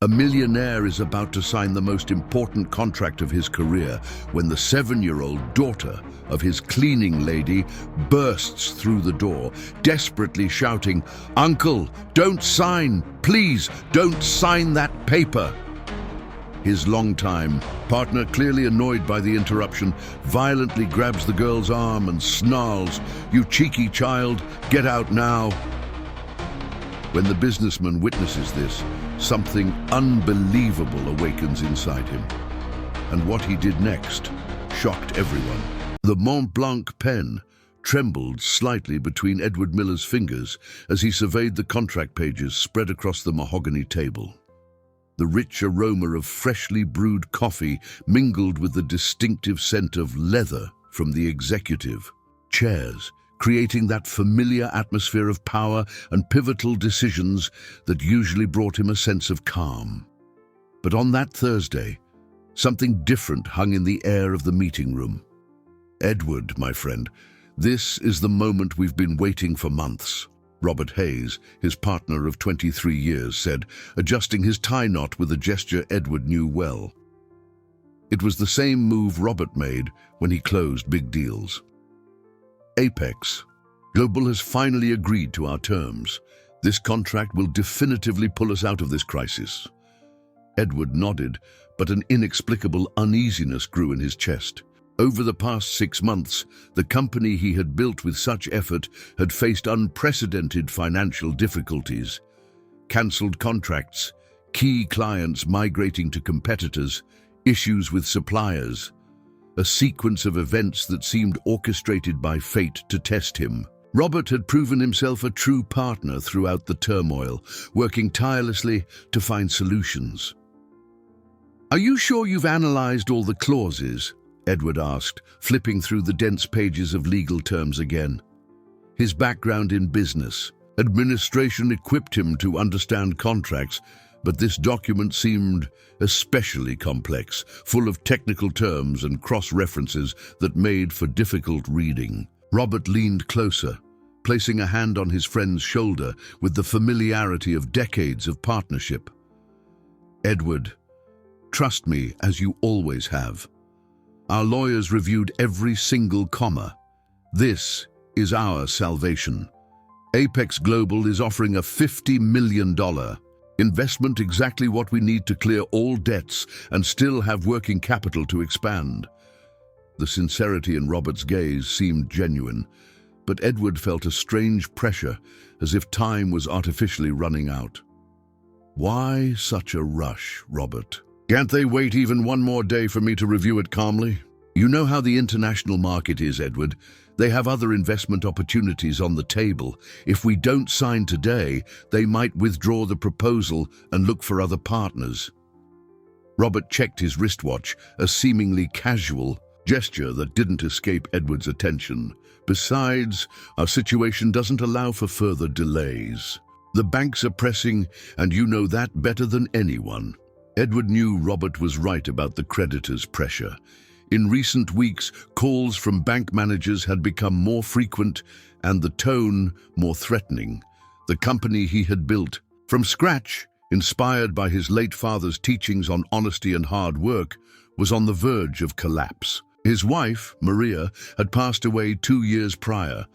A millionaire is about to sign the most important contract of his career when the 7-year-old daughter of his cleaning lady bursts through the door, desperately shouting, "Uncle, don't sign! Please, don't sign that paper!" His longtime partner, clearly annoyed by the interruption, violently grabs the girl's arm and snarls, "You cheeky child, get out now!" When the businessman witnesses this, something unbelievable awakens inside him. And what he did next shocked everyone. The Mont Blanc pen trembled slightly between Edward Miller's fingers as he surveyed the contract pages spread across the mahogany table. The rich aroma of freshly brewed coffee mingled with the distinctive scent of leather from the executive chairs, creating that familiar atmosphere of power and pivotal decisions that usually brought him a sense of calm. But on that Thursday, something different hung in the air of the meeting room. "Edward, my friend, this is the moment we've been waiting for months," Robert Hayes, his partner of 23 years, said, adjusting his tie knot with a gesture Edward knew well. It was the same move Robert made when he closed big deals. "Apex Global has finally agreed to our terms. This contract will definitively pull us out of this crisis." Edward nodded, but an inexplicable uneasiness grew in his chest. Over the past 6 months, the company he had built with such effort had faced unprecedented financial difficulties. Cancelled contracts, key clients migrating to competitors, issues with suppliers. A sequence of events that seemed orchestrated by fate to test him. Robert had proven himself a true partner throughout the turmoil, working tirelessly to find solutions. "Are you sure you've analyzed all the clauses?" Edward asked, flipping through the dense pages of legal terms again. His background in business, administration equipped him to understand contracts, but this document seemed especially complex, full of technical terms and cross-references that made for difficult reading. Robert leaned closer, placing a hand on his friend's shoulder with the familiarity of decades of partnership. "Edward, trust me as you always have. Our lawyers reviewed every single comma. This is our salvation. Apex Global is offering a $50 million investment, exactly what we need to clear all debts and still have working capital to expand." The sincerity in Robert's gaze seemed genuine, but Edward felt a strange pressure, as if time was artificially running out. "Why such a rush, Robert? Can't they wait even one more day for me to review it calmly? You know how the international market is, Edward. They have other investment opportunities on the table. If we don't sign today, they might withdraw the proposal and look for other partners." Robert checked his wristwatch, a seemingly casual gesture that didn't escape Edward's attention. "Besides, our situation doesn't allow for further delays. The banks are pressing, and you know that better than anyone." Edward knew Robert was right about the creditors' pressure. In recent weeks, calls from bank managers had become more frequent and the tone more threatening. The company he had built from scratch, inspired by his late father's teachings on honesty and hard work, was on the verge of collapse. His wife, Maria, had passed away 2 years prior,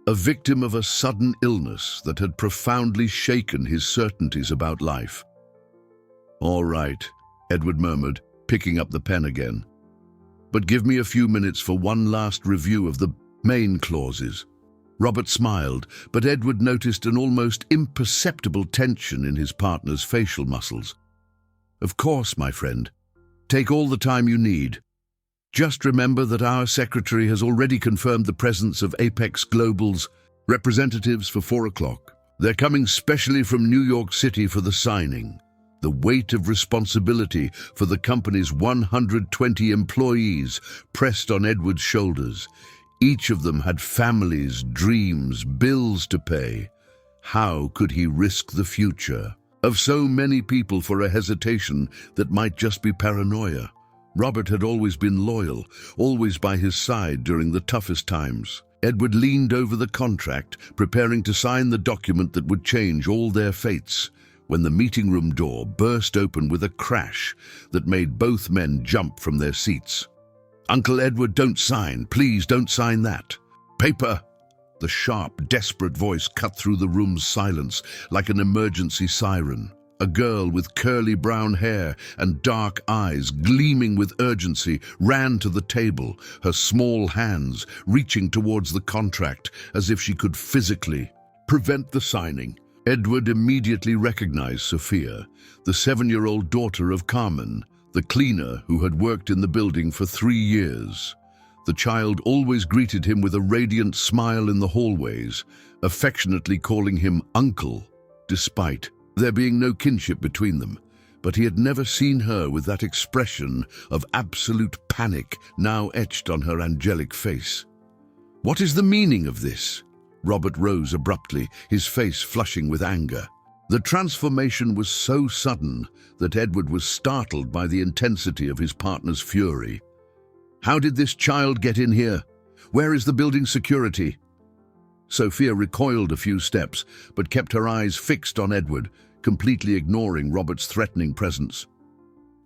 a victim of a sudden illness that had profoundly shaken his certainties about life. "All right," Edward murmured, picking up the pen again. "But give me a few minutes for one last review of the main clauses." Robert smiled, but Edward noticed an almost imperceptible tension in his partner's facial muscles. "Of course, my friend. Take all the time you need. Just remember that our secretary has already confirmed the presence of Apex Global's representatives for 4 o'clock. They're coming specially from New York City for the signing." The weight of responsibility for the company's 120 employees pressed on Edward's shoulders. Each of them had families, dreams, bills to pay. How could he risk the future of so many people for a hesitation that might just be paranoia? Robert had always been loyal, always by his side during the toughest times. Edward leaned over the contract, preparing to sign the document that would change all their fates. when the meeting room door burst open with a crash that made both men jump from their seats. "Uncle Edward, don't sign. Please don't sign that." "Paper!" The sharp, desperate voice cut through the room's silence like an emergency siren. A girl with curly brown hair and dark eyes gleaming with urgency ran to the table, her small hands reaching towards the contract as if she could physically prevent the signing. Edward immediately recognized Sophia, the 7-year-old daughter of Carmen, the cleaner who had worked in the building for 3 years. The child always greeted him with a radiant smile in the hallways, affectionately calling him uncle, despite there being no kinship between them. But he had never seen her with that expression of absolute panic now etched on her angelic face. "What is the meaning of this?" Robert rose abruptly, his face flushing with anger. The transformation was so sudden that Edward was startled by the intensity of his partner's fury. "How did this child get in here? Where is the building security?" Sophia recoiled a few steps, but kept her eyes fixed on Edward, completely ignoring Robert's threatening presence.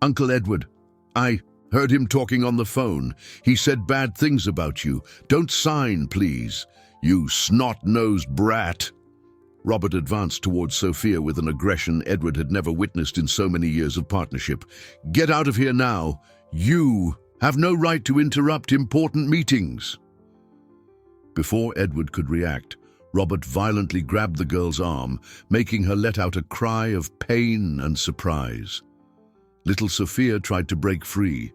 "Uncle Edward, I heard him talking on the phone. He said bad things about you. Don't sign, please. You snot-nosed brat." Robert advanced towards Sophia with an aggression Edward had never witnessed in so many years of partnership. "Get out of here now. You have no right to interrupt important meetings." Before Edward could react, Robert violently grabbed the girl's arm, making her let out a cry of pain and surprise. Little Sophia tried to break free,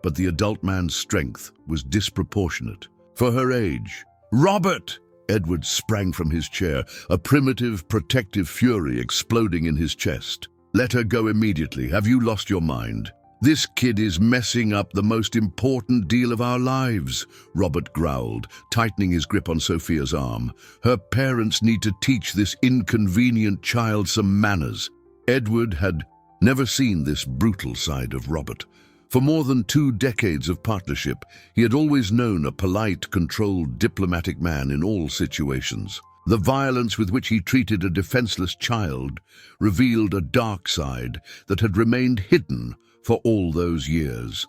but the adult man's strength was disproportionate for her age. "Robert!" Edward sprang from his chair, a primitive, protective fury exploding in his chest. "Let her go immediately. Have you lost your mind? This kid is messing up the most important deal of our lives," Robert growled, tightening his grip on Sophia's arm. "Her parents need to teach this inconvenient child some manners." Edward had never seen this brutal side of Robert. For more than 2 decades of partnership, he had always known a polite, controlled, diplomatic man in all situations. The violence with which he treated a defenseless child revealed a dark side that had remained hidden for all those years.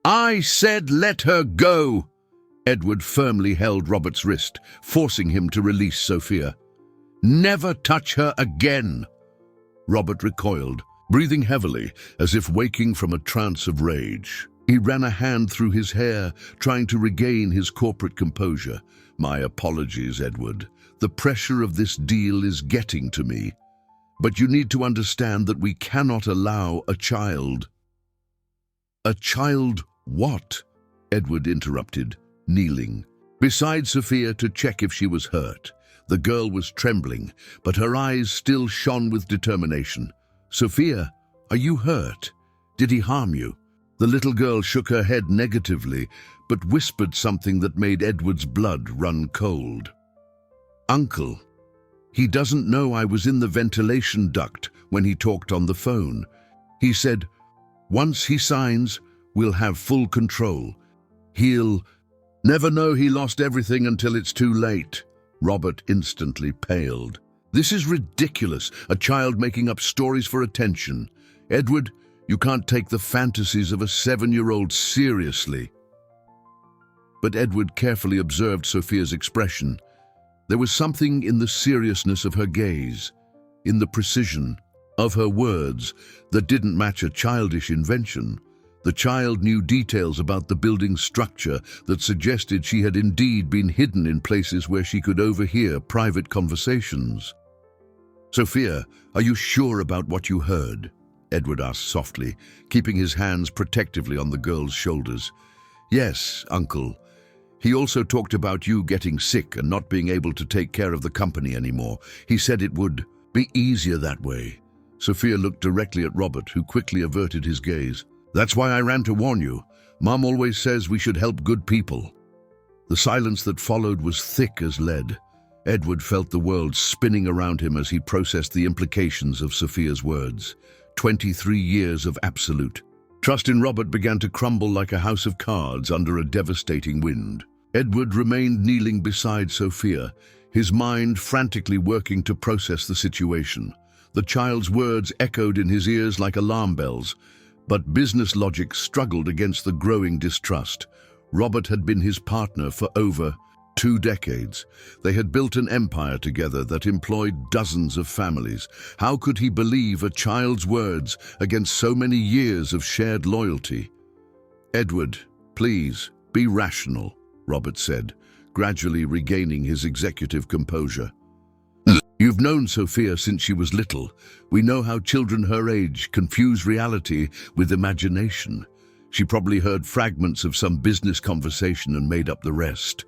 "I said let her go!" Edward firmly held Robert's wrist, forcing him to release Sophia. "Never touch her again!" Robert recoiled, breathing heavily as if waking from a trance of rage. He ran a hand through his hair, trying to regain his corporate composure. "My apologies, Edward. The pressure of this deal is getting to me. But you need to understand that we cannot allow a child—" "A child what?" Edward interrupted, kneeling beside Sophia to check if she was hurt. The girl was trembling, but her eyes still shone with determination. "Sophia, are you hurt? Did he harm you?" The little girl shook her head negatively, but whispered something that made Edward's blood run cold. "Uncle, he doesn't know I was in the ventilation duct when he talked on the phone. He said, once he signs, we'll have full control. He'll never know he lost everything until it's too late." Robert instantly paled. "This is ridiculous, a child making up stories for attention. Edward, you can't take the fantasies of a 7-year-old seriously." But Edward carefully observed Sophia's expression. There was something in the seriousness of her gaze, in the precision of her words, that didn't match a childish invention. The child knew details about the building's structure that suggested she had indeed been hidden in places where she could overhear private conversations. "Sophia, are you sure about what you heard?" Edward asked softly, keeping his hands protectively on the girl's shoulders. "Yes, Uncle. He also talked about you getting sick and not being able to take care of the company anymore. He said it would be easier that way." Sophia looked directly at Robert, who quickly averted his gaze. "That's why I ran to warn you. Mom always says we should help good people." The silence that followed was thick as lead. Edward felt the world spinning around him as he processed the implications of Sophia's words. 23 years of absolute trust in Robert began to crumble like a house of cards under a devastating wind. Edward remained kneeling beside Sophia, his mind frantically working to process the situation. The child's words echoed in his ears like alarm bells, but business logic struggled against the growing distrust. Robert had been his partner for over 2 decades. They had built an empire together that employed dozens of families. How could he believe a child's words against so many years of shared loyalty? "Edward, please, be rational," Robert said, gradually regaining his executive composure. "You've known Sophia since she was little. We know how children her age confuse reality with imagination. She probably heard fragments of some business conversation and made up the rest."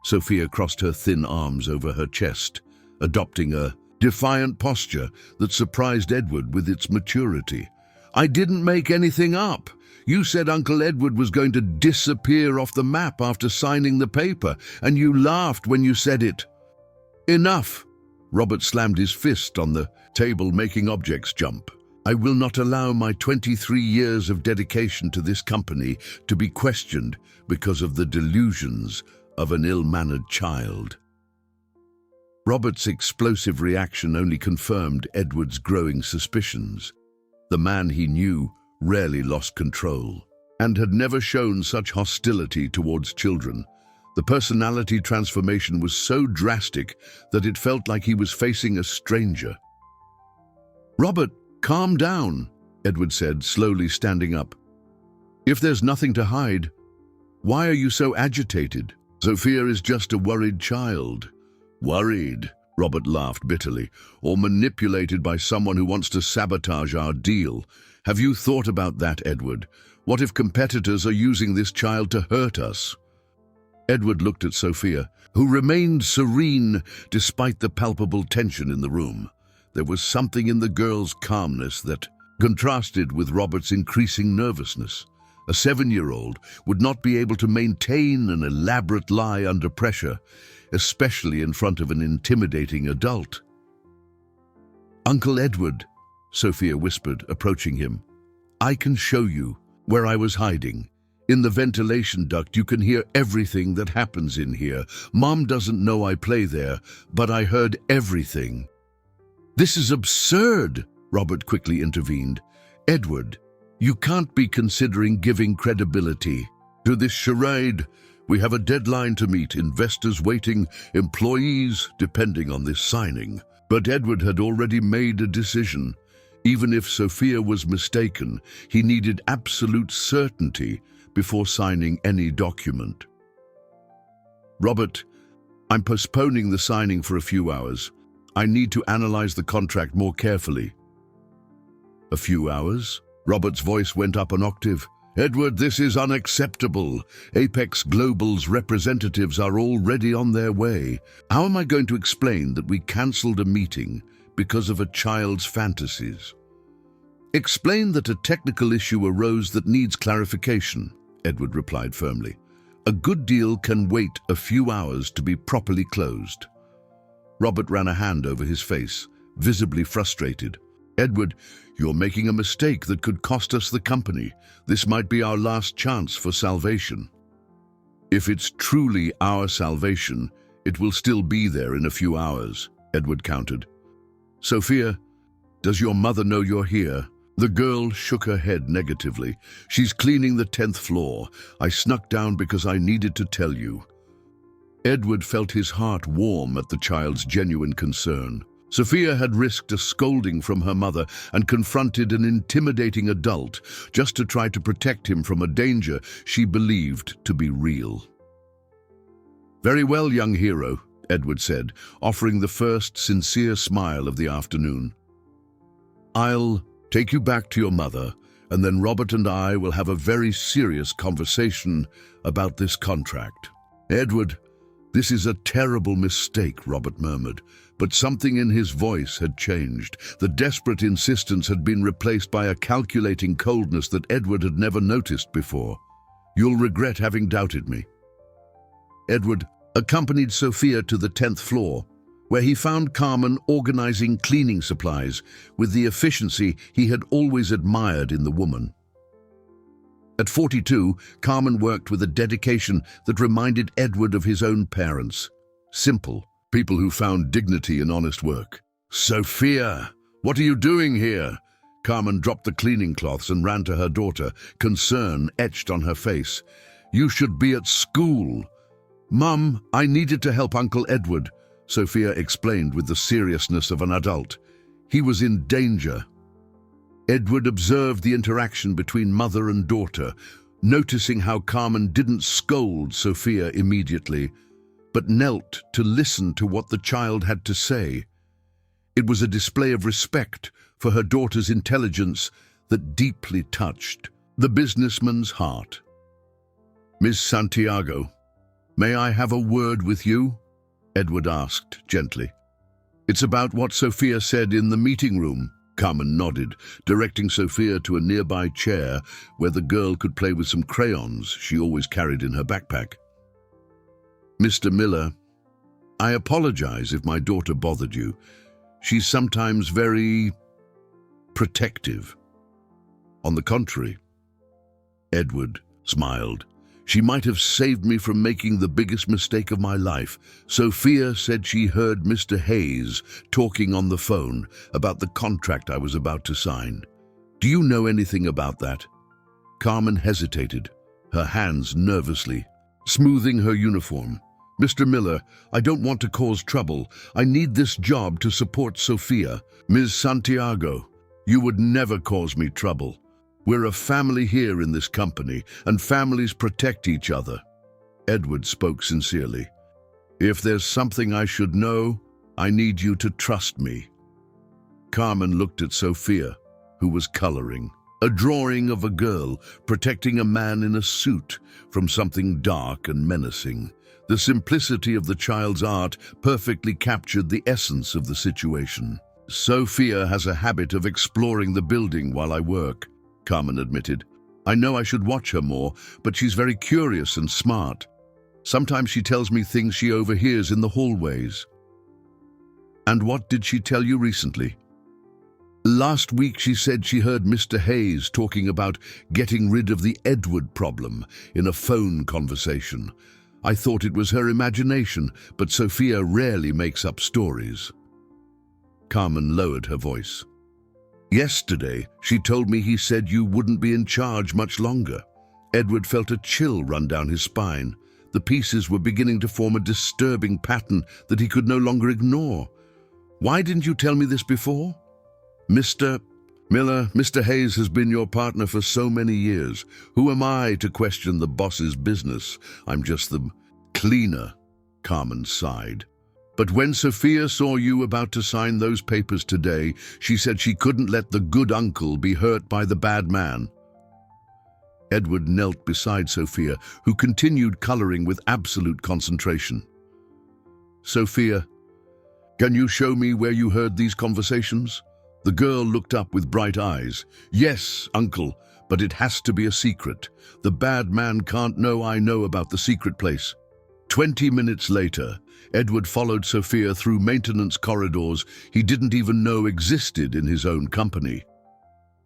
Sophia crossed her thin arms over her chest, adopting a defiant posture that surprised Edward with its maturity. "I didn't make anything up. You said Uncle Edward was going to disappear off the map after signing the paper, and you laughed when you said it." "Enough!" Robert slammed his fist on the table, making objects jump. "I will not allow my 23 years of dedication to this company to be questioned because of the delusions of an ill-mannered child." Robert's explosive reaction only confirmed Edward's growing suspicions. The man he knew rarely lost control, and had never shown such hostility towards children. The personality transformation was so drastic that it felt like he was facing a stranger. "Robert, calm down," Edward said, slowly standing up. "If there's nothing to hide, why are you so agitated? Sophia is just a worried child." "Worried?" Robert laughed bitterly. "Or manipulated by someone who wants to sabotage our deal? Have you thought about that, Edward? What if competitors are using this child to hurt us?" Edward looked at Sophia, who remained serene despite the palpable tension in the room. There was something in the girl's calmness that contrasted with Robert's increasing nervousness. A 7-year-old would not be able to maintain an elaborate lie under pressure, especially in front of an intimidating adult. "Uncle Edward," Sophia whispered, approaching him, "I can show you where I was hiding. In the ventilation duct, you can hear everything that happens in here. Mom doesn't know I play there, but I heard everything." "This is absurd," Robert quickly intervened. "Edward, you can't be considering giving credibility to this charade. We have a deadline to meet, investors waiting, employees depending on this signing." But Edward had already made a decision. Even if Sophia was mistaken, he needed absolute certainty before signing any document. "Robert, I'm postponing the signing for a few hours. I need to analyze the contract more carefully." "A few hours?" Robert's voice went up an octave. "Edward, this is unacceptable. Apex Global's representatives are already on their way. How am I going to explain that we cancelled a meeting because of a child's fantasies?" "Explain that a technical issue arose that needs clarification," Edward replied firmly. "A good deal can wait a few hours to be properly closed." Robert ran a hand over his face, visibly frustrated. "Edward, you're making a mistake that could cost us the company. This might be our last chance for salvation." "If it's truly our salvation, it will still be there in a few hours," Edward countered. "Sophia, does your mother know you're here?" The girl shook her head negatively. "She's cleaning the 10th floor. I snuck down because I needed to tell you." Edward felt his heart warm at the child's genuine concern. Sophia had risked a scolding from her mother and confronted an intimidating adult just to try to protect him from a danger she believed to be real. "Very well, young hero," Edward said, offering the first sincere smile of the afternoon. "I'll take you back to your mother, and then Robert and I will have a very serious conversation about this contract." "Edward, this is a terrible mistake," Robert murmured, but something in his voice had changed. The desperate insistence had been replaced by a calculating coldness that Edward had never noticed before. "You'll regret having doubted me." Edward accompanied Sophia to the 10th floor, where he found Carmen organizing cleaning supplies with the efficiency he had always admired in the woman. At 42, Carmen worked with a dedication that reminded Edward of his own parents. Simple, people who found dignity in honest work. "Sophia!" What are you doing here? Carmen dropped the cleaning cloths and ran to her daughter, concern etched on her face. You should be at school. Mum, I needed to help Uncle Edward, Sophia explained with the seriousness of an adult. He was in danger. Edward observed the interaction between mother and daughter, noticing how Carmen didn't scold Sophia immediately, but knelt to listen to what the child had to say. It was a display of respect for her daughter's intelligence that deeply touched the businessman's heart. Miss Santiago, may I have a word with you? Edward asked gently. It's about what Sophia said in the meeting room. Carmen nodded, directing Sophia to a nearby chair where the girl could play with some crayons she always carried in her backpack. Mr. Miller, I apologize if my daughter bothered you. She's sometimes very protective. On the contrary, Edward smiled. She might have saved me from making the biggest mistake of my life. Sophia said she heard Mr. Hayes talking on the phone about the contract I was about to sign. Do you know anything about that? Carmen hesitated, her hands nervously smoothing her uniform. Mr. Miller, I don't want to cause trouble. I need this job to support Sophia. Ms. Santiago, you would never cause me trouble. We're a family here in this company, and families protect each other. Edward spoke sincerely. If there's something I should know, I need you to trust me. Carmen looked at Sophia, who was coloring. A drawing of a girl protecting a man in a suit from something dark and menacing. The simplicity of the child's art perfectly captured the essence of the situation. Sophia has a habit of exploring the building while I work, Carmen admitted. I know I should watch her more, but she's very curious and smart. Sometimes she tells me things she overhears in the hallways. And what did she tell you recently? Last week she said she heard Mr. Hayes talking about getting rid of the Edward problem in a phone conversation. I thought it was her imagination, but Sophia rarely makes up stories. Carmen lowered her voice. Yesterday, she told me he said you wouldn't be in charge much longer. Edward felt a chill run down his spine. The pieces were beginning to form a disturbing pattern that he could no longer ignore. Why didn't you tell me this before? Mr. Miller, Mr. Hayes has been your partner for so many years. Who am I to question the boss's business? I'm just the cleaner, Carmen sighed. But when Sophia saw you about to sign those papers today, she said she couldn't let the good uncle be hurt by the bad man. Edward knelt beside Sophia, who continued coloring with absolute concentration. Sophia, can you show me where you heard these conversations? The girl looked up with bright eyes. Yes, uncle, but it has to be a secret. The bad man can't know I know about the secret place. 20 minutes later, Edward followed Sophia through maintenance corridors he didn't even know existed in his own company.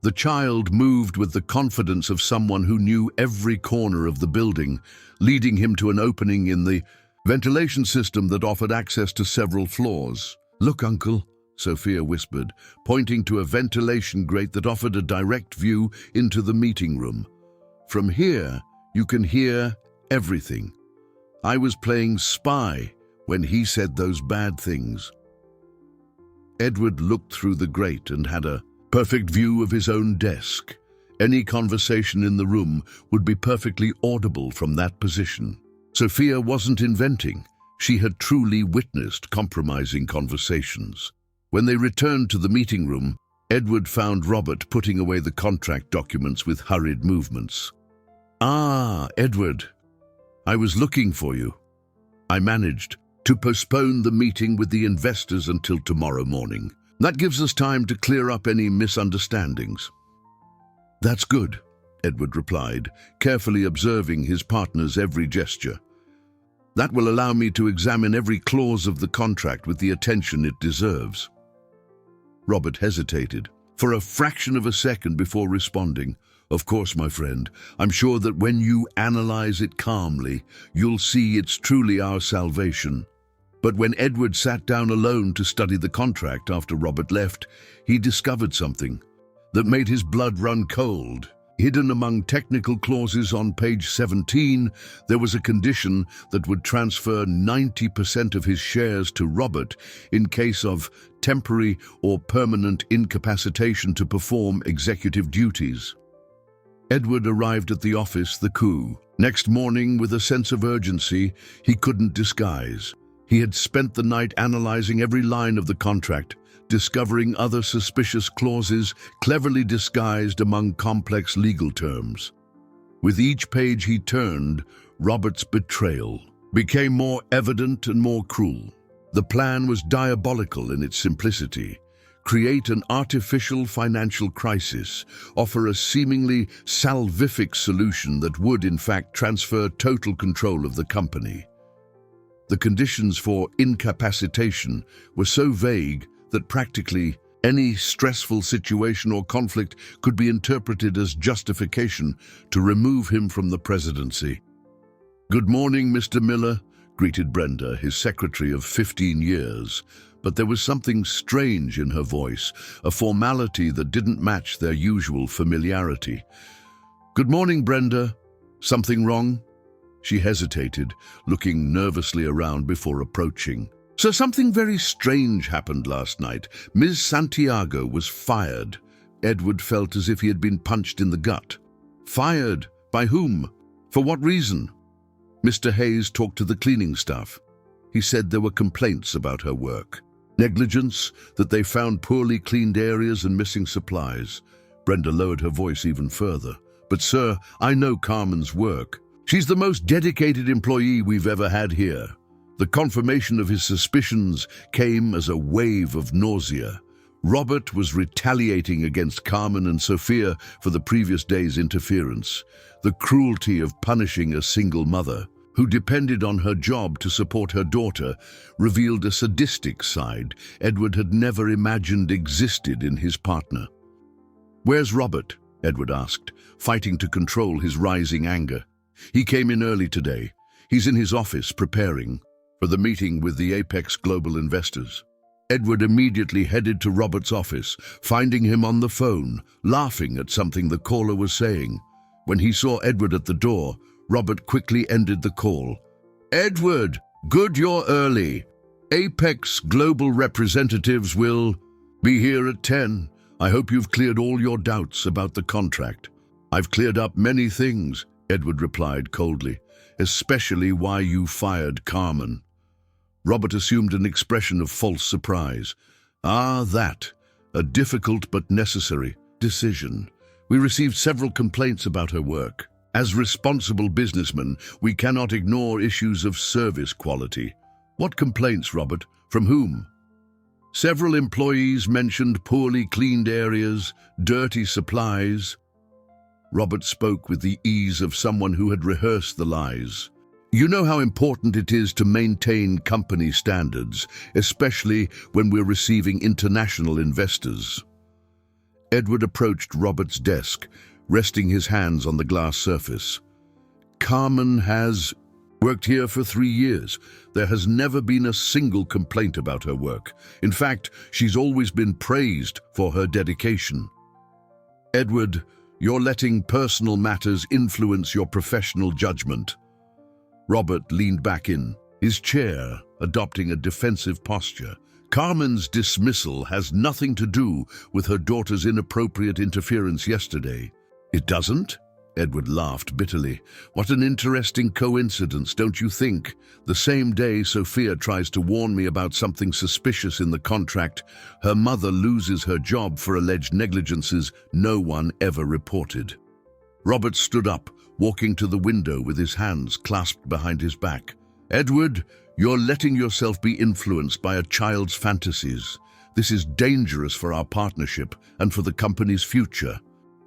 The child moved with the confidence of someone who knew every corner of the building, leading him to an opening in the ventilation system that offered access to several floors. Look, uncle, Sophia whispered, pointing to a ventilation grate that offered a direct view into the meeting room. From here, you can hear everything. I was playing spy when he said those bad things. Edward looked through the grate and had a perfect view of his own desk. Any conversation in the room would be perfectly audible from that position. Sophia wasn't inventing. She had truly witnessed compromising conversations. When they returned to the meeting room, Edward found Robert putting away the contract documents with hurried movements. Ah, Edward, I was looking for you. I managed to postpone the meeting with the investors until tomorrow morning. That gives us time to clear up any misunderstandings. That's good, Edward replied, carefully observing his partner's every gesture. That will allow me to examine every clause of the contract with the attention it deserves. Robert hesitated for a fraction of a second before responding. Of course, my friend, I'm sure that when you analyze it calmly, you'll see it's truly our salvation. But when Edward sat down alone to study the contract after Robert left, he discovered something that made his blood run cold. Hidden among technical clauses on page 17, there was a condition that would transfer 90% of his shares to Robert in case of temporary or permanent incapacitation to perform executive duties. Edward arrived at the office the coup next morning with a sense of urgency he couldn't disguise. He had spent the night analyzing every line of the contract, discovering other suspicious clauses cleverly disguised among complex legal terms. With each page he turned, Robert's betrayal became more evident and more cruel. The plan was diabolical in its simplicity. Create an artificial financial crisis, offer a seemingly salvific solution that would, in fact, transfer total control of the company. The conditions for incapacitation were so vague that practically any stressful situation or conflict could be interpreted as justification to remove him from the presidency. "Good morning, Mr. Miller," greeted Brenda, his secretary of 15 years. But there was something strange in her voice, a formality that didn't match their usual familiarity. "Good morning, Brenda. Something wrong?" She hesitated, looking nervously around before approaching. "So something very strange happened last night. Ms. Santiago was fired." Edward felt as if he had been punched in the gut. "Fired? By whom? For what reason?" Mr. Hayes talked to the cleaning staff. He said there were complaints about her work. Negligence, that they found poorly cleaned areas and missing supplies. Brenda lowered her voice even further. "But sir, I know Carmen's work. She's the most dedicated employee we've ever had here." The confirmation of his suspicions came as a wave of nausea. Robert was retaliating against Carmen and Sophia for the previous day's interference. The cruelty of punishing a single mother, who depended on her job to support her daughter, revealed a sadistic side Edward had never imagined existed in his partner. "Where's Robert?" Edward asked, fighting to control his rising anger. "He came in early today. He's in his office preparing for the meeting with the Apex Global investors." Edward immediately headed to Robert's office, finding him on the phone, laughing at something the caller was saying. When he saw Edward at the door, Robert quickly ended the call. "Edward, good you're early. Apex Global representatives will be here at 10. I hope you've cleared all your doubts about the contract." "I've cleared up many things," Edward replied coldly, "especially why you fired Carmen." Robert assumed an expression of false surprise. "Ah, that. A difficult but necessary decision. We received several complaints about her work. As responsible businessmen, we cannot ignore issues of service quality." "What complaints, Robert? From whom?" "Several employees mentioned poorly cleaned areas, dirty supplies." Robert spoke with the ease of someone who had rehearsed the lies. "You know how important it is to maintain company standards, especially when we're receiving international investors." Edward approached Robert's desk, resting his hands on the glass surface. "Carmen has worked here for 3 years. There has never been a single complaint about her work. In fact, she's always been praised for her dedication." "Edward, you're letting personal matters influence your professional judgment." Robert leaned back in his chair, adopting a defensive posture. "Carmen's dismissal has nothing to do with her daughter's inappropriate interference yesterday." "It doesn't?" Edward laughed bitterly. "What an interesting coincidence, don't you think? The same day Sophia tries to warn me about something suspicious in the contract, her mother loses her job for alleged negligences no one ever reported." Robert stood up, walking to the window with his hands clasped behind his back. "Edward, you're letting yourself be influenced by a child's fantasies. This is dangerous for our partnership and for the company's future."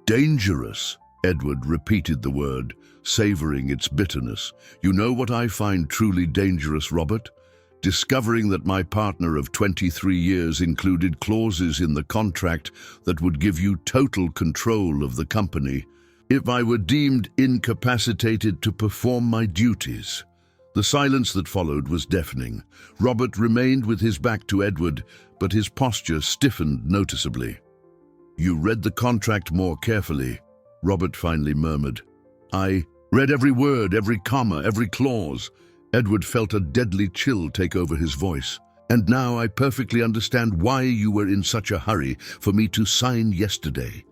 "Dangerous?" Edward repeated the word, savoring its bitterness. "You know what I find truly dangerous, Robert? Discovering that my partner of 23 years included clauses in the contract that would give you total control of the company if I were deemed incapacitated to perform my duties. The silence that followed was deafening. Robert remained with his back to Edward, but his posture stiffened noticeably. "You read the contract more carefully," Robert finally murmured. "I read every word, every comma, every clause." Edward felt a deadly chill take over his voice. "And now I perfectly understand why you were in such a hurry for me to sign yesterday."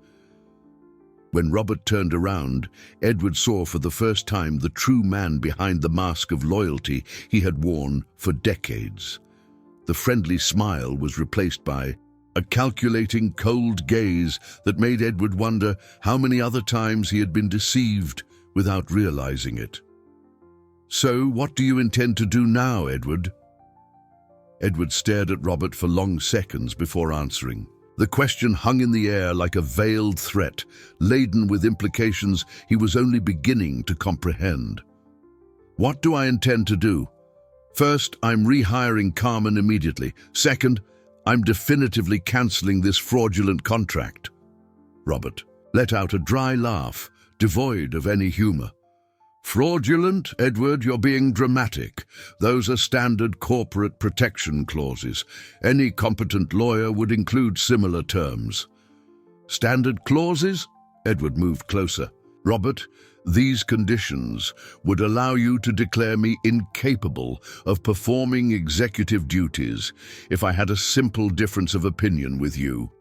When Robert turned around, Edward saw for the first time the true man behind the mask of loyalty he had worn for decades. The friendly smile was replaced by a calculating, cold gaze that made Edward wonder how many other times he had been deceived without realizing it. "So, what do you intend to do now, Edward?" Edward stared at Robert for long seconds before answering. The question hung in the air like a veiled threat, laden with implications he was only beginning to comprehend. "What do I intend to do? First, I'm rehiring Carmen immediately. Second, I'm definitively cancelling this fraudulent contract." Robert let out a dry laugh, devoid of any humor. "Fraudulent, Edward, you're being dramatic. Those are standard corporate protection clauses. Any competent lawyer would include similar terms." "Standard clauses?" Edward moved closer. "Robert, these conditions would allow you to declare me incapable of performing executive duties if I had a simple difference of opinion with you.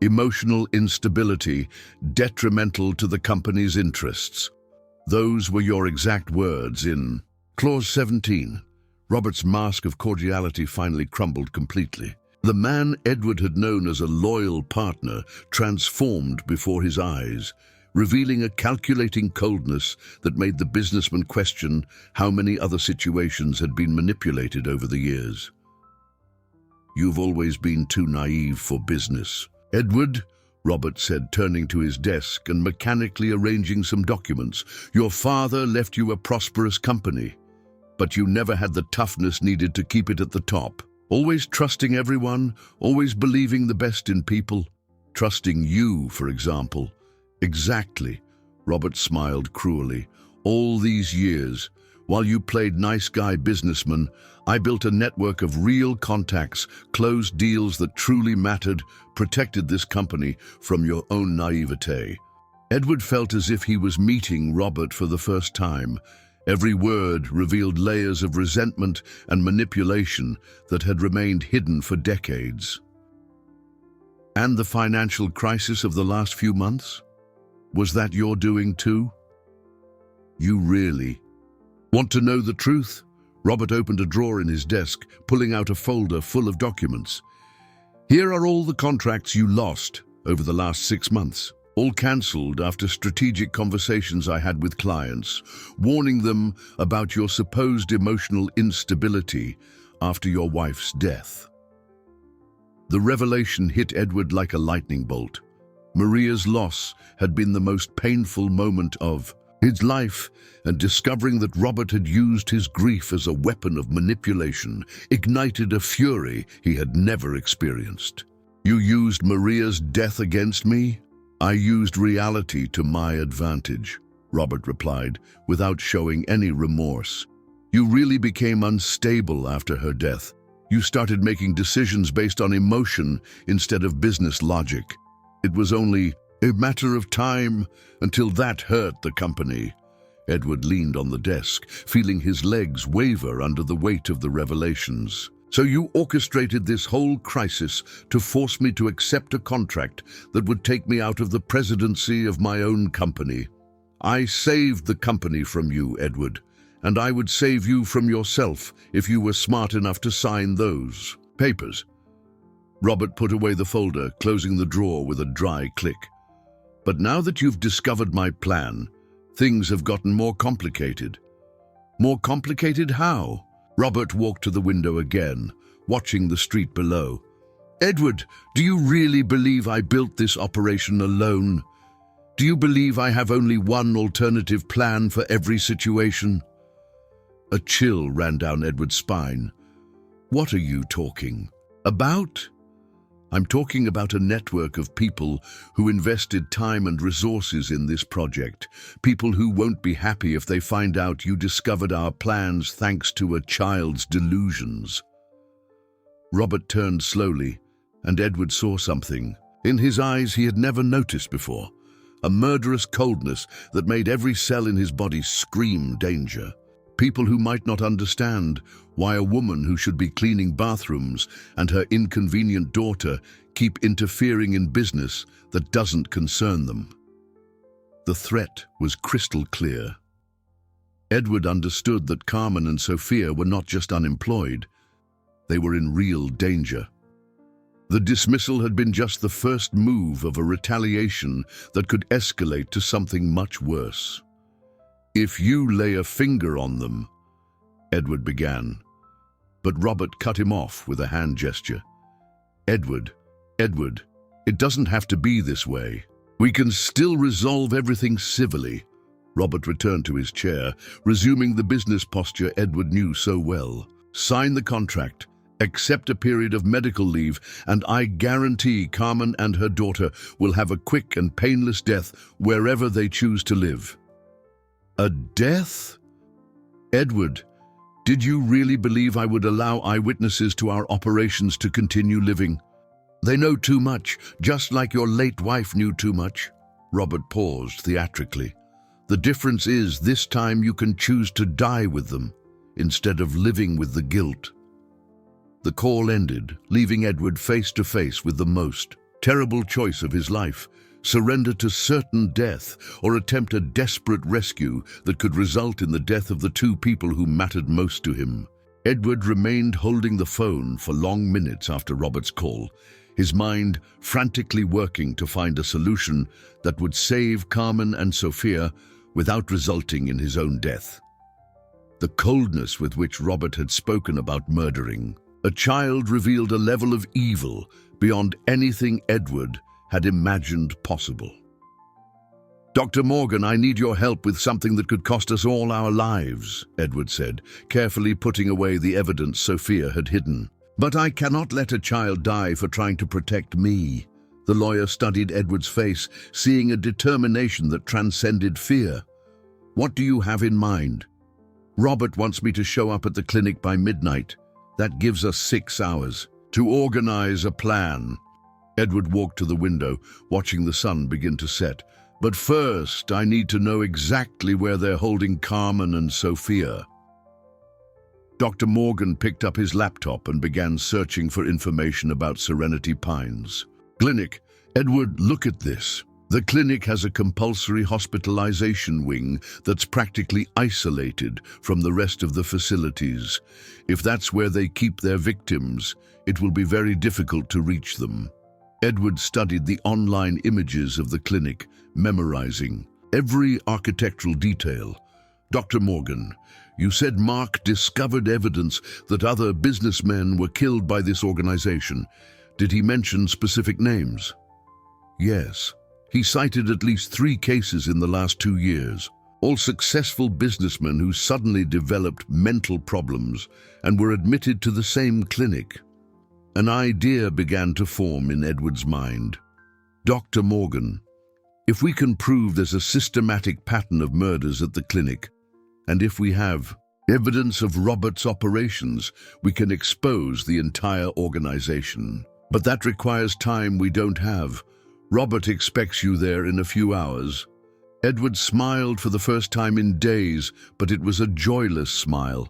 Emotional instability detrimental to the company's interests. Those were your exact words in Clause 17. Robert's mask of cordiality finally crumbled completely. The man Edward had known as a loyal partner transformed before his eyes, revealing a calculating coldness that made the businessman question how many other situations had been manipulated over the years. "You've always been too naive for business, Edward," Robert said, turning to his desk and mechanically arranging some documents. "Your father left you a prosperous company, but you never had the toughness needed to keep it at the top. Always trusting everyone, always believing the best in people. Trusting you, for example." "Exactly," Robert smiled cruelly. "All these years, while you played nice guy businessman, I built a network of real contacts, closed deals that truly mattered, protected this company from your own naivete." Edward felt as if he was meeting Robert for the first time. Every word revealed layers of resentment and manipulation that had remained hidden for decades. "And the financial crisis of the last few months? Was that your doing too? You really want to know the truth?" Robert opened a drawer in his desk, pulling out a folder full of documents. "Here are all the contracts you lost over the last 6 months, all cancelled after strategic conversations I had with clients, warning them about your supposed emotional instability after your wife's death." The revelation hit Edward like a lightning bolt. Maria's loss had been the most painful moment of his life, and discovering that Robert had used his grief as a weapon of manipulation ignited a fury he had never experienced. "You used Maria's death against me? I used reality to my advantage," Robert replied, without showing any remorse. "You really became unstable after her death. You started making decisions based on emotion instead of business logic. It was only a matter of time until that hurt the company." Edward leaned on the desk, feeling his legs waver under the weight of the revelations. "So you orchestrated this whole crisis to force me to accept a contract that would take me out of the presidency of my own company. I saved the company from you, Edward, and I would save you from yourself if you were smart enough to sign those papers." Robert put away the folder, closing the drawer with a dry click. "But now that you've discovered my plan, things have gotten more complicated." "More complicated how?" Robert walked to the window again, watching the street below. "Edward, do you really believe I built this operation alone? Do you believe I have only one alternative plan for every situation?" A chill ran down Edward's spine. "What are you talking about?" I'm talking about a network of people who invested time and resources in this project. People who won't be happy if they find out you discovered our plans thanks to a child's delusions. Robert turned slowly, and Edward saw something. In his eyes he had never noticed before. A murderous coldness that made every cell in his body scream danger. People who might not understand why a woman who should be cleaning bathrooms and her inconvenient daughter keep interfering in business that doesn't concern them. The threat was crystal clear. Edward understood that Carmen and Sophia were not just unemployed, they were in real danger. The dismissal had been just the first move of a retaliation that could escalate to something much worse. "If you lay a finger on them," Edward began, but Robert cut him off with a hand gesture. Edward, it doesn't have to be this way. We can still resolve everything civilly." Robert returned to his chair, resuming the business posture Edward knew so well. "Sign the contract, accept a period of medical leave, and I guarantee Carmen and her daughter will have a quick and painless death wherever they choose to live." "A death? Edward, did you really believe I would allow eyewitnesses to our operations to continue living? They know too much, just like your late wife knew too much." Robert paused theatrically. "The difference is this time you can choose to die with them, instead of living with the guilt." The call ended, leaving Edward face to face with the most terrible choice of his life: surrender to certain death or attempt a desperate rescue that could result in the death of the two people who mattered most to him. Edward remained holding the phone for long minutes after Robert's call, his mind frantically working to find a solution that would save Carmen and Sophia without resulting in his own death. The coldness with which Robert had spoken about murdering a child revealed a level of evil beyond anything Edward had imagined possible. "Dr. Morgan, I need your help with something that could cost us all our lives," Edward said, carefully putting away the evidence Sophia had hidden. "But I cannot let a child die for trying to protect me." The lawyer studied Edward's face, seeing a determination that transcended fear. "What do you have in mind?" "Robert wants me to show up at the clinic by midnight. That gives us 6 hours. To organize a plan." Edward walked to the window, watching the sun begin to set. "But first, I need to know exactly where they're holding Carmen and Sophia." Dr. Morgan picked up his laptop and began searching for information about Serenity Pines. "Clinic. Edward, look at this. The clinic has a compulsory hospitalization wing that's practically isolated from the rest of the facilities. If that's where they keep their victims, it will be very difficult to reach them." Edward studied the online images of the clinic, memorizing every architectural detail. "Dr. Morgan, you said Mark discovered evidence that other businessmen were killed by this organization. Did he mention specific names?" "Yes. He cited at least 3 cases in the last 2 years, all successful businessmen who suddenly developed mental problems and were admitted to the same clinic." An idea began to form in Edward's mind. "Dr. Morgan, if we can prove there's a systematic pattern of murders at the clinic, and if we have evidence of Robert's operations, we can expose the entire organization. But that requires time we don't have. Robert expects you there in a few hours." Edward smiled for the first time in days, but it was a joyless smile.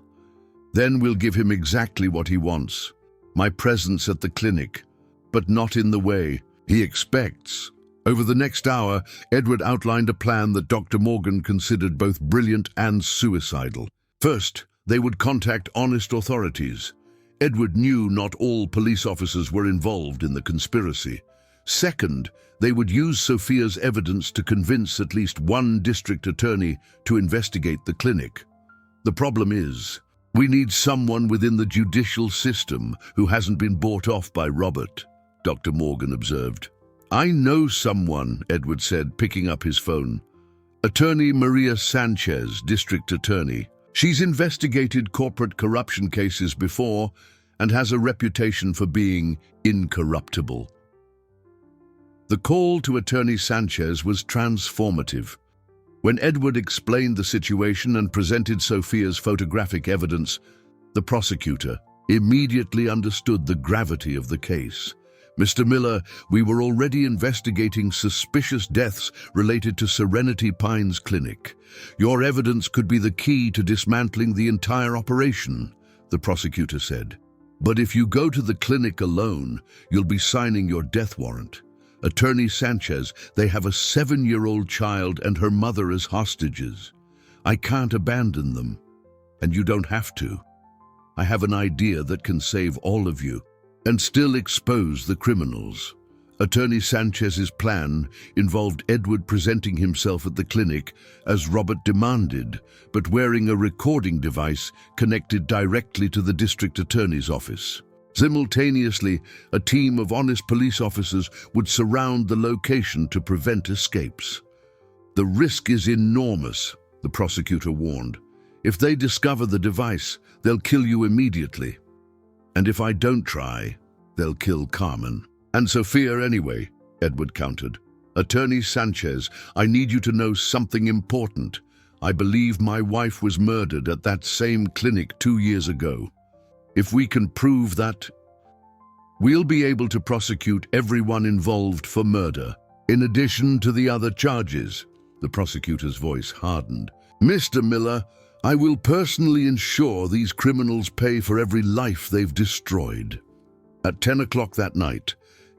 "Then we'll give him exactly what he wants. My presence at the clinic, but not in the way he expects." Over the next hour, Edward outlined a plan that Dr. Morgan considered both brilliant and suicidal. First, they would contact honest authorities. Edward knew not all police officers were involved in the conspiracy. Second, they would use Sophia's evidence to convince at least one district attorney to investigate the clinic. The problem is, we need someone within the judicial system who hasn't been bought off by Robert, Dr. Morgan observed. "I know someone," Edward said, picking up his phone. "Attorney Maria Sanchez, district attorney. She's investigated corporate corruption cases before and has a reputation for being incorruptible." The call to Attorney Sanchez was transformative. When Edward explained the situation and presented Sophia's photographic evidence, the prosecutor immediately understood the gravity of the case. Mr. Miller, we were already investigating suspicious deaths related to Serenity Pines Clinic. Your evidence could be the key to dismantling the entire operation, the prosecutor said. But if you go to the clinic alone, you'll be signing your death warrant. Attorney Sanchez, they have a 7-year-old child and her mother as hostages. I can't abandon them, and you don't have to. I have an idea that can save all of you and still expose the criminals. Attorney Sanchez's plan involved Edward presenting himself at the clinic as Robert demanded, but wearing a recording device connected directly to the district attorney's office. Simultaneously, a team of honest police officers would surround the location to prevent escapes. The risk is enormous, the prosecutor warned. If they discover the device, they'll kill you immediately. And if I don't try, they'll kill Carmen. And Sophia anyway, Edward countered. Attorney Sanchez, I need you to know something important. I believe my wife was murdered at that same clinic 2 years ago. If we can prove that, we'll be able to prosecute everyone involved for murder, in addition to the other charges. The prosecutor's voice hardened. Mr. Miller, I will personally ensure these criminals pay for every life they've destroyed. At 10 o'clock that night,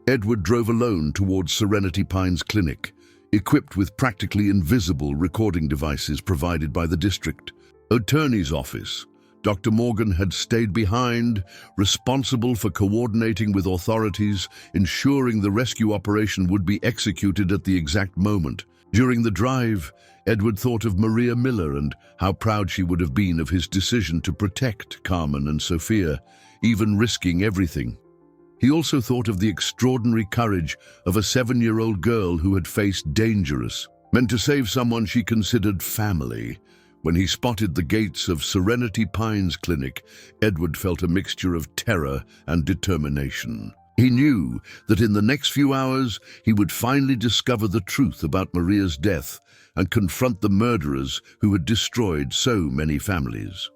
Edward drove alone towards Serenity Pines Clinic, equipped with practically invisible recording devices provided by the district attorney's office. Dr. Morgan had stayed behind, responsible for coordinating with authorities, ensuring the rescue operation would be executed at the exact moment. During the drive, Edward thought of Maria Miller and how proud she would have been of his decision to protect Carmen and Sophia, even risking everything. He also thought of the extraordinary courage of a 7-year-old girl who had faced dangerous, meant to save someone she considered family. When he spotted the gates of Serenity Pines Clinic, Edward felt a mixture of terror and determination. He knew that in the next few hours he would finally discover the truth about Maria's death and confront the murderers who had destroyed so many families.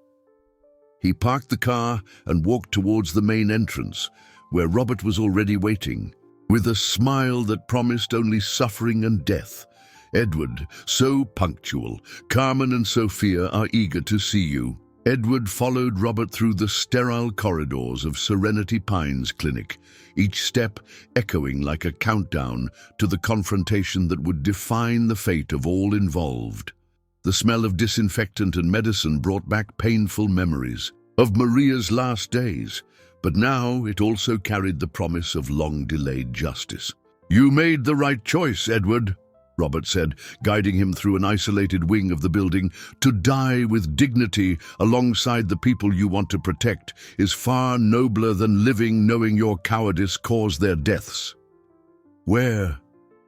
He parked the car and walked towards the main entrance, where Robert was already waiting, with a smile that promised only suffering and death. Edward, so punctual. Carmen and Sophia are eager to see you. Edward followed Robert through the sterile corridors of Serenity Pines Clinic, each step echoing like a countdown to the confrontation that would define the fate of all involved. The smell of disinfectant and medicine brought back painful memories of Maria's last days, but now it also carried the promise of long-delayed justice. You made the right choice, Edward, Robert said, guiding him through an isolated wing of the building. To die with dignity alongside the people you want to protect is far nobler than living knowing your cowardice caused their deaths. Where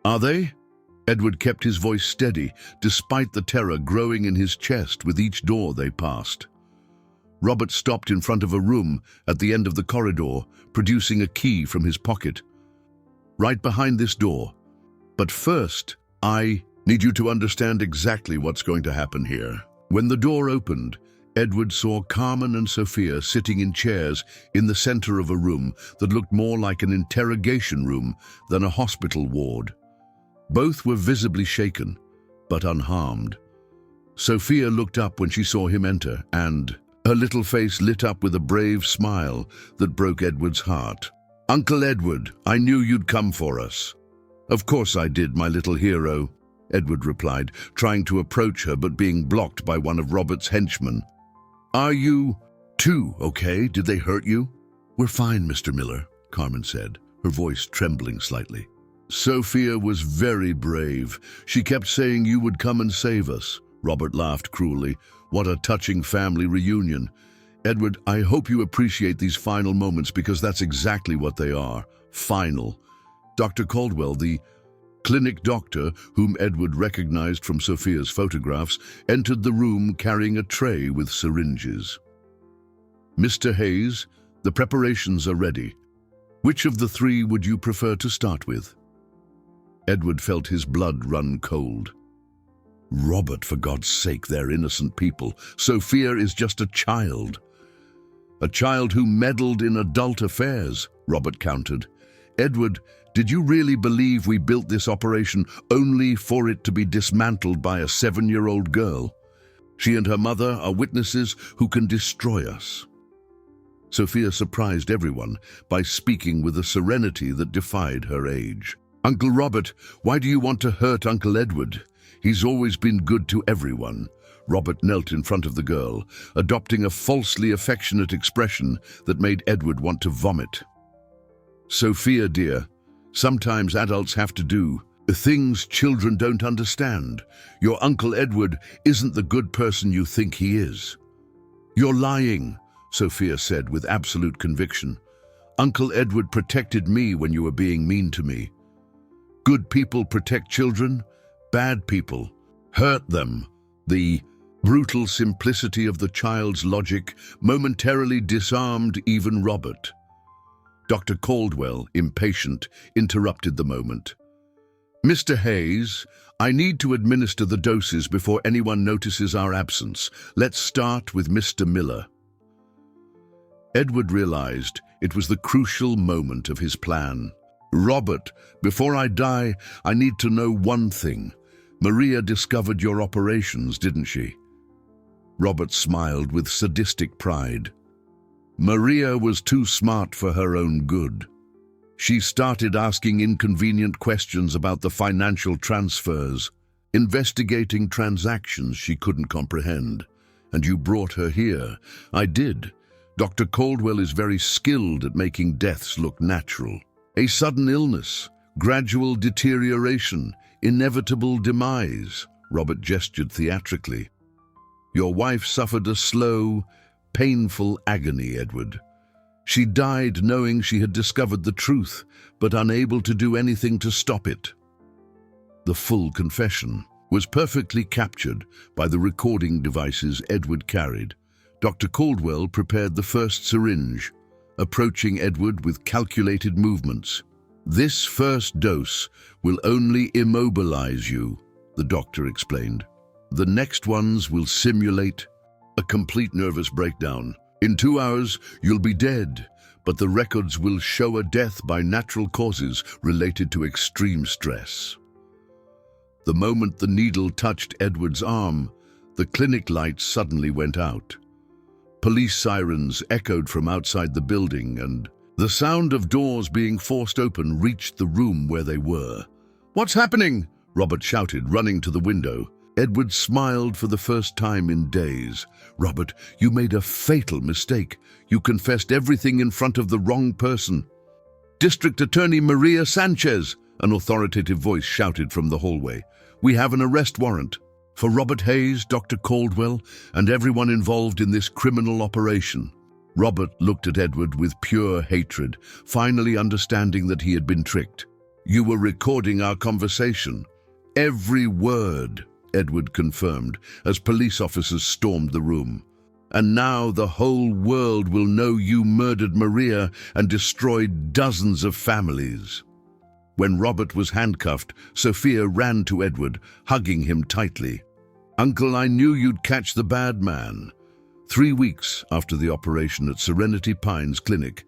are they? Edward kept his voice steady, despite the terror growing in his chest with each door they passed. Robert stopped in front of a room at the end of the corridor, producing a key from his pocket. Right behind this door. But first, I need you to understand exactly what's going to happen here. When the door opened, Edward saw Carmen and Sophia sitting in chairs in the center of a room that looked more like an interrogation room than a hospital ward. Both were visibly shaken, but unharmed. Sophia looked up when she saw him enter, and her little face lit up with a brave smile that broke Edward's heart. Uncle Edward, I knew you'd come for us. Of course I did, my little hero, Edward replied, trying to approach her but being blocked by one of Robert's henchmen. Are you two okay? Did they hurt you? We're fine, Mr. Miller, Carmen said, her voice trembling slightly. Sophia was very brave. She kept saying you would come and save us. Robert laughed cruelly. What a touching family reunion. Edward, I hope you appreciate these final moments because that's exactly what they are. Final. Dr. Caldwell, the clinic doctor, whom Edward recognized from Sophia's photographs, entered the room carrying a tray with syringes. Mr. Hayes, the preparations are ready. Which of the three would you prefer to start with? Edward felt his blood run cold. Robert, for God's sake, they're innocent people. Sophia is just a child. A child who meddled in adult affairs, Robert countered. Edward, did you really believe we built this operation only for it to be dismantled by a 7-year-old girl? She and her mother are witnesses who can destroy us. Sophia surprised everyone by speaking with a serenity that defied her age. Uncle Robert, why do you want to hurt Uncle Edward? He's always been good to everyone. Robert knelt in front of the girl, adopting a falsely affectionate expression that made Edward want to vomit. Sophia, dear, sometimes adults have to do things children don't understand. Your Uncle Edward isn't the good person you think he is. You're lying, Sophia said with absolute conviction. Uncle Edward protected me when you were being mean to me. Good people protect children, bad people hurt them. The brutal simplicity of the child's logic momentarily disarmed even Robert. Dr. Caldwell, impatient, interrupted the moment. Mr. Hayes, I need to administer the doses before anyone notices our absence. Let's start with Mr. Miller. Edward realized it was the crucial moment of his plan. Robert, before I die, I need to know one thing. Maria discovered your operations, didn't she? Robert smiled with sadistic pride. Maria was too smart for her own good. She started asking inconvenient questions about the financial transfers, investigating transactions she couldn't comprehend. And you brought her here. I did. Dr. Caldwell is very skilled at making deaths look natural. A sudden illness, gradual deterioration, inevitable demise, Robert gestured theatrically. Your wife suffered a slow, painful agony, Edward. She died knowing she had discovered the truth, but unable to do anything to stop it. The full confession was perfectly captured by the recording devices Edward carried. Dr. Caldwell prepared the first syringe, approaching Edward with calculated movements. This first dose will only immobilize you, the doctor explained. The next ones will simulate a complete nervous breakdown. In 2 hours, you'll be dead, but the records will show a death by natural causes related to extreme stress. The moment the needle touched Edward's arm, the clinic lights suddenly went out. Police sirens echoed from outside the building, and the sound of doors being forced open reached the room where they were. "What's happening?" Robert shouted, running to the window. Edward smiled for the first time in days. "Robert, you made a fatal mistake. You confessed everything in front of the wrong person." "District Attorney Maria Sanchez," an authoritative voice shouted from the hallway. "We have an arrest warrant for Robert Hayes, Dr. Caldwell, and everyone involved in this criminal operation." Robert looked at Edward with pure hatred, finally understanding that he had been tricked. "You were recording our conversation." "Every word," Edward confirmed as police officers stormed the room. "And now the whole world will know you murdered Maria and destroyed dozens of families." When Robert was handcuffed, Sophia ran to Edward, hugging him tightly. "Uncle, I knew you'd catch the bad man." 3 weeks after the operation at Serenity Pines Clinic,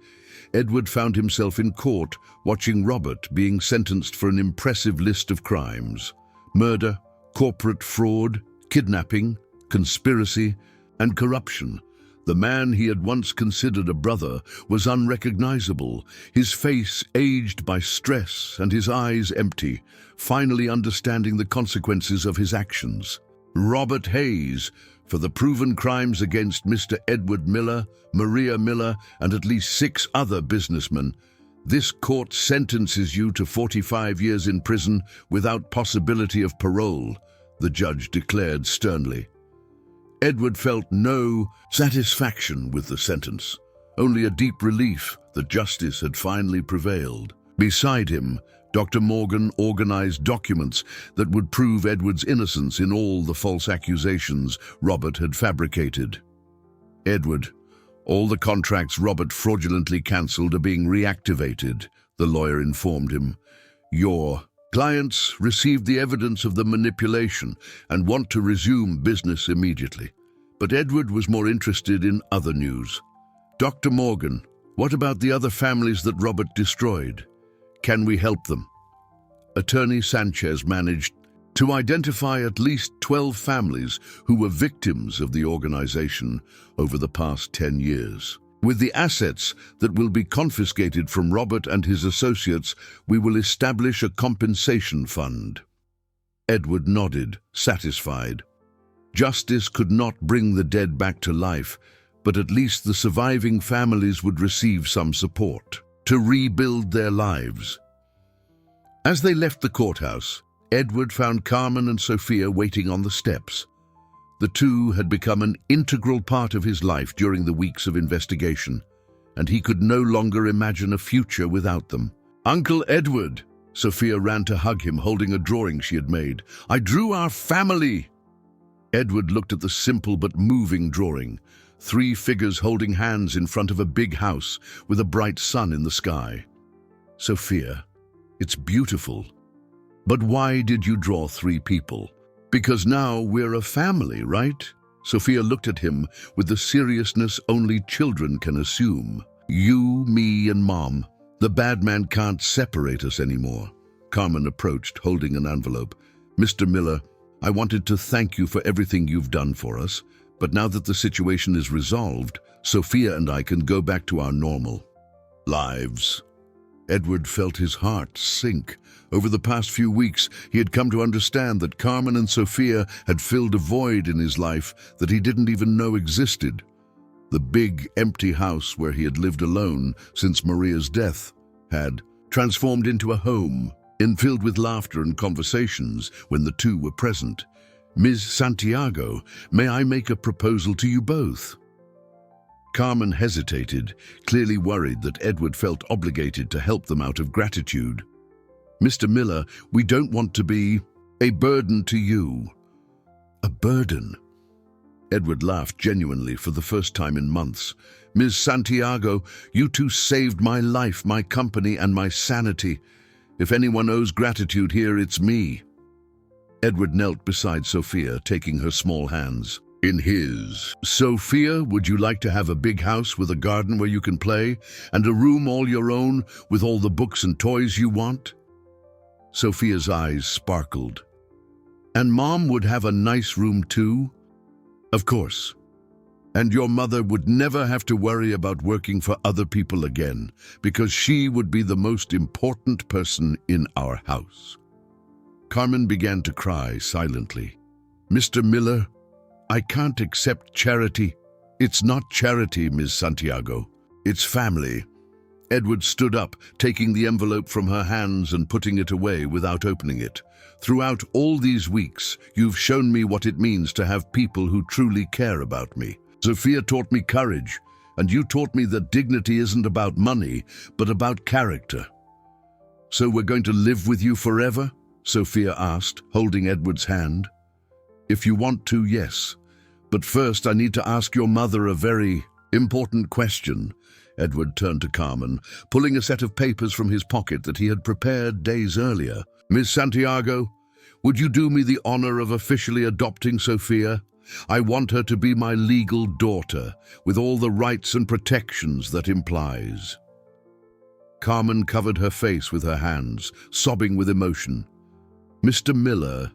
Edward found himself in court watching Robert being sentenced for an impressive list of crimes: murder, corporate fraud, kidnapping, conspiracy, and corruption. The man he had once considered a brother was unrecognizable, his face aged by stress and his eyes empty, finally understanding the consequences of his actions. Robert Hayes, for the proven crimes against Mr. Edward Miller, Maria Miller, and at least 6 other businessmen. This court sentences you to 45 years in prison without possibility of parole, the judge declared sternly. Edward felt no satisfaction with the sentence, only a deep relief that justice had finally prevailed. Beside him, Dr. Morgan organized documents that would prove Edward's innocence in all the false accusations Robert had fabricated. "Edward, all the contracts Robert fraudulently cancelled are being reactivated," the lawyer informed him. "You're Clients received the evidence of the manipulation and want to resume business immediately. But Edward was more interested in other news. Dr. Morgan, what about the other families that Robert destroyed? Can we help them? Attorney Sanchez managed to identify at least 12 families who were victims of the organization over the past 10 years. With the assets that will be confiscated from Robert and his associates, we will establish a compensation fund. Edward nodded, satisfied. Justice could not bring the dead back to life, but at least the surviving families would receive some support to rebuild their lives. As they left the courthouse, Edward found Carmen and Sophia waiting on the steps. The two had become an integral part of his life during the weeks of investigation, and he could no longer imagine a future without them. "Uncle Edward!" Sophia ran to hug him, holding a drawing she had made. "I drew our family!" Edward looked at the simple but moving drawing. 3 figures holding hands in front of a big house with a bright sun in the sky. "Sophia, it's beautiful. But why did you draw 3 people? Because now we're a family, right?" Sophia looked at him with the seriousness only children can assume. "You, me, and Mom. The bad man can't separate us anymore." Carmen approached, holding an envelope. "Mr. Miller, I wanted to thank you for everything you've done for us, but now that the situation is resolved, Sophia and I can go back to our normal lives." Edward felt his heart sink. Over the past few weeks, he had come to understand that Carmen and Sophia had filled a void in his life that he didn't even know existed. The big, empty house where he had lived alone since Maria's death had transformed into a home, filled with laughter and conversations when the two were present. "Ms. Santiago, may I make a proposal to you both?" Carmen hesitated, clearly worried that Edward felt obligated to help them out of gratitude. "Mr. Miller, we don't want to be a burden to you." "A burden?" Edward laughed genuinely for the first time in months. "Ms. Santiago, you two saved my life, my company, and my sanity. If anyone owes gratitude here, it's me." Edward knelt beside Sophia, taking her small hands in his. "Sophia, would you like to have a big house with a garden where you can play, and a room all your own with all the books and toys you want?" Sophia's eyes sparkled. "And Mom would have a nice room too?" "Of course. And your mother would never have to worry about working for other people again, because she would be the most important person in our house." Carmen began to cry silently. "Mr. Miller, I can't accept charity." "It's not charity, Ms. Santiago. It's family." Edward stood up, taking the envelope from her hands and putting it away without opening it. "Throughout all these weeks, you've shown me what it means to have people who truly care about me. Sophia taught me courage, and you taught me that dignity isn't about money, but about character." "So we're going to live with you forever?" Sophia asked, holding Edward's hand. "If you want to, yes. But first I need to ask your mother a very important question." Edward turned to Carmen, pulling a set of papers from his pocket that he had prepared days earlier. "Ms. Santiago, would you do me the honor of officially adopting Sophia? I want her to be my legal daughter, with all the rights and protections that implies." Carmen covered her face with her hands, sobbing with emotion. "Mr. Miller,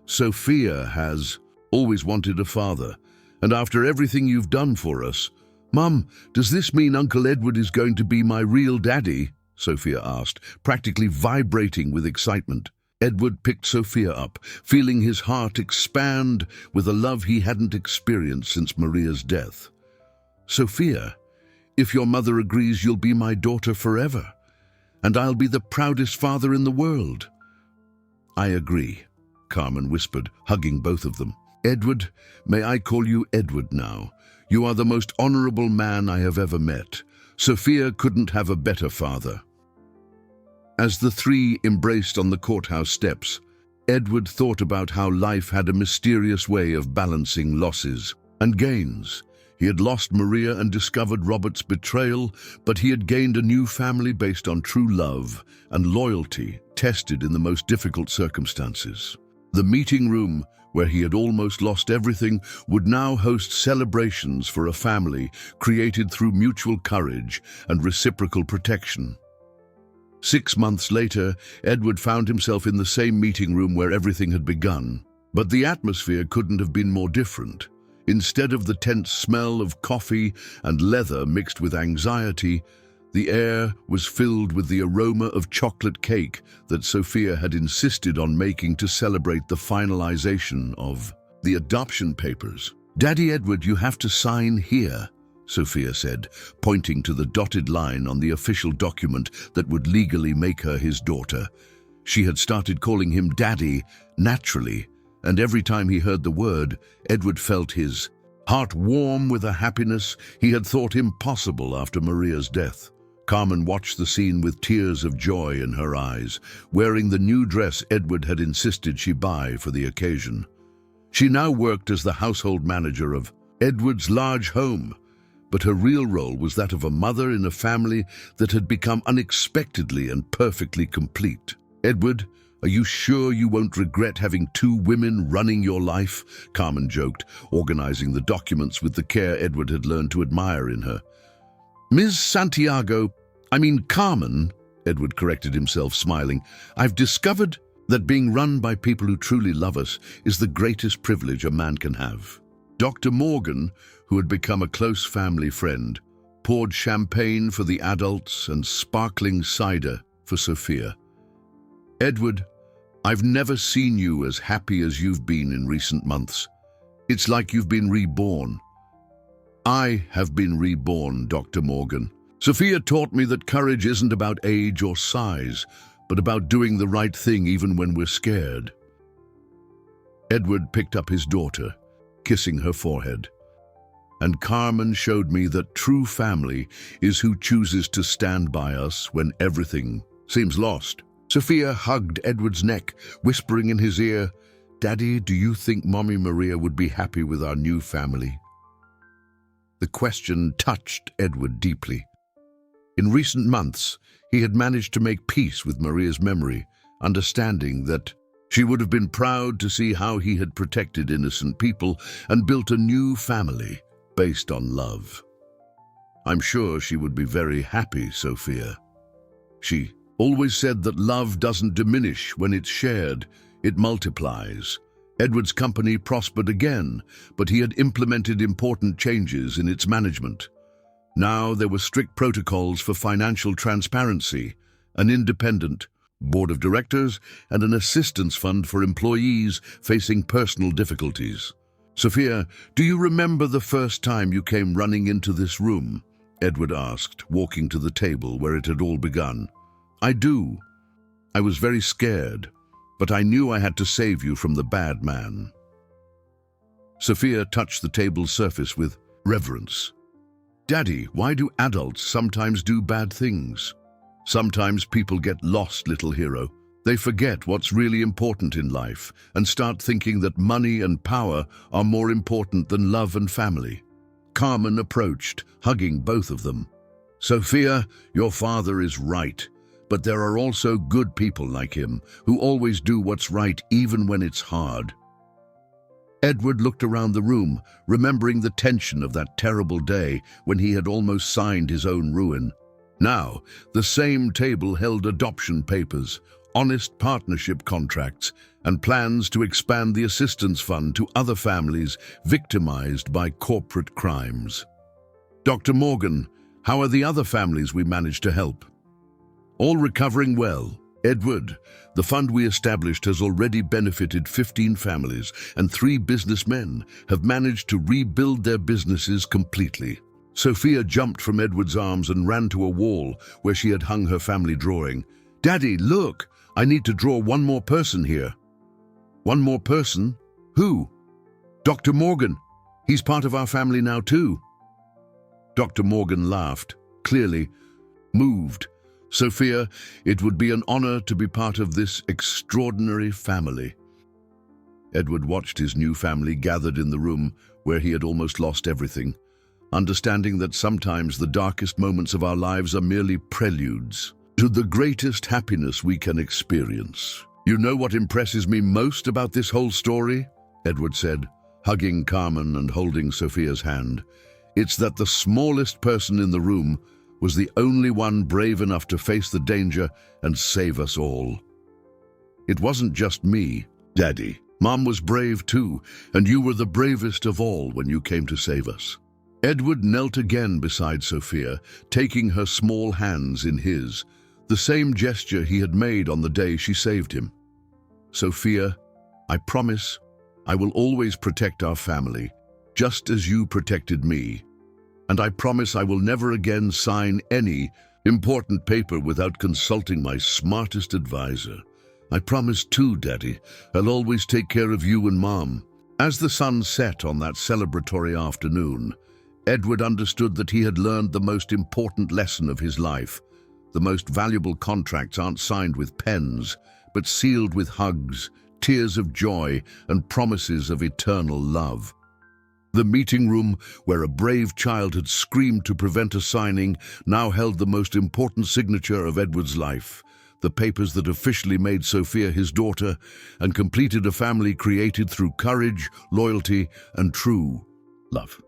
Sophia has always wanted a father, and after everything you've done for us—" "Mum, does this mean Uncle Edward is going to be my real daddy?" Sophia asked, practically vibrating with excitement. Edward picked Sophia up, feeling his heart expand with a love he hadn't experienced since Maria's death. "Sophia, if your mother agrees, you'll be my daughter forever, and I'll be the proudest father in the world." "I agree," Carmen whispered, hugging both of them. "Edward, may I call you Edward now? You are the most honorable man I have ever met. Sophia couldn't have a better father." As the three embraced on the courthouse steps, Edward thought about how life had a mysterious way of balancing losses and gains. He had lost Maria and discovered Robert's betrayal, but he had gained a new family based on true love and loyalty, tested in the most difficult circumstances. The meeting room, where he had almost lost everything, would now host celebrations for a family created through mutual courage and reciprocal protection. 6 months later, Edward found himself in the same meeting room where everything had begun. But the atmosphere couldn't have been more different. Instead of the tense smell of coffee and leather mixed with anxiety, the air was filled with the aroma of chocolate cake that Sophia had insisted on making to celebrate the finalization of the adoption papers. "Daddy Edward, you have to sign here," Sophia said, pointing to the dotted line on the official document that would legally make her his daughter. She had started calling him Daddy naturally, and every time he heard the word, Edward felt his heart warm with a happiness he had thought impossible after Maria's death. Carmen watched the scene with tears of joy in her eyes, wearing the new dress Edward had insisted she buy for the occasion. She now worked as the household manager of Edward's large home, but her real role was that of a mother in a family that had become unexpectedly and perfectly complete. "Edward, are you sure you won't regret having 2 women running your life?" Carmen joked, organizing the documents with the care Edward had learned to admire in her. Carmen, Edward corrected himself, smiling. "I've discovered that being run by people who truly love us is the greatest privilege a man can have." Dr. Morgan, who had become a close family friend, poured champagne for the adults and sparkling cider for Sophia. "Edward, I've never seen you as happy as you've been in recent months. It's like you've been reborn." "I have been reborn, Dr. Morgan. Sophia taught me that courage isn't about age or size, but about doing the right thing even when we're scared." Edward picked up his daughter, kissing her forehead. "And Carmen showed me that true family is who chooses to stand by us when everything seems lost." Sophia hugged Edward's neck, whispering in his ear, "Daddy, do you think Mommy Maria would be happy with our new family?" The question touched Edward deeply. In recent months, he had managed to make peace with Maria's memory, understanding that she would have been proud to see how he had protected innocent people and built a new family based on love. "I'm sure she would be very happy, Sophia. She always said that love doesn't diminish when it's shared, it multiplies." Edward's company prospered again, but he had implemented important changes in its management. Now there were strict protocols for financial transparency, an independent board of directors, and an assistance fund for employees facing personal difficulties. "Sophia, do you remember the first time you came running into this room?" Edward asked, walking to the table where it had all begun. "I do. I was very scared, but I knew I had to save you from the bad man." Sophia touched the table's surface with reverence. "Daddy, why do adults sometimes do bad things?" "Sometimes people get lost, little hero. They forget what's really important in life and start thinking that money and power are more important than love and family." Carmen approached, hugging both of them. "Sophia, your father is right, but there are also good people like him who always do what's right even when it's hard." Edward looked around the room, remembering the tension of that terrible day when he had almost signed his own ruin. Now, the same table held adoption papers, honest partnership contracts, and plans to expand the assistance fund to other families victimized by corporate crimes. "Dr. Morgan, how are the other families we managed to help?" "All recovering well. Edward, the fund we established has already benefited 15 families, and 3 businessmen have managed to rebuild their businesses completely." Sophia jumped from Edward's arms and ran to a wall where she had hung her family drawing. "Daddy, look! I need to draw one more person here." "One more person? Who?" "Dr. Morgan. He's part of our family now too." Dr. Morgan laughed, clearly moved. "Sophia, it would be an honor to be part of this extraordinary family." Edward watched his new family gathered in the room where he had almost lost everything. understanding that sometimes the darkest moments of our lives are merely preludes to the greatest happiness we can experience. "You know what impresses me most about this whole story?" Edward said, hugging Carmen and holding Sophia's hand. "It's that the smallest person in the room was the only one brave enough to face the danger and save us all. It wasn't just me, Daddy. Mom was brave too, and you were the bravest of all when you came to save us." Edward knelt again beside Sophia, taking her small hands in his, the same gesture he had made on the day she saved him. "Sophia, I promise I will always protect our family, just as you protected me. And I promise I will never again sign any important paper without consulting my smartest advisor. I promise too, Daddy, I'll always take care of you and Mom." As the sun set on that celebratory afternoon, Edward understood that he had learned the most important lesson of his life. The most valuable contracts aren't signed with pens, but sealed with hugs, tears of joy, and promises of eternal love. The meeting room, where a brave child had screamed to prevent a signing, now held the most important signature of Edward's life, the papers that officially made Sophia his daughter and completed a family created through courage, loyalty, and true love.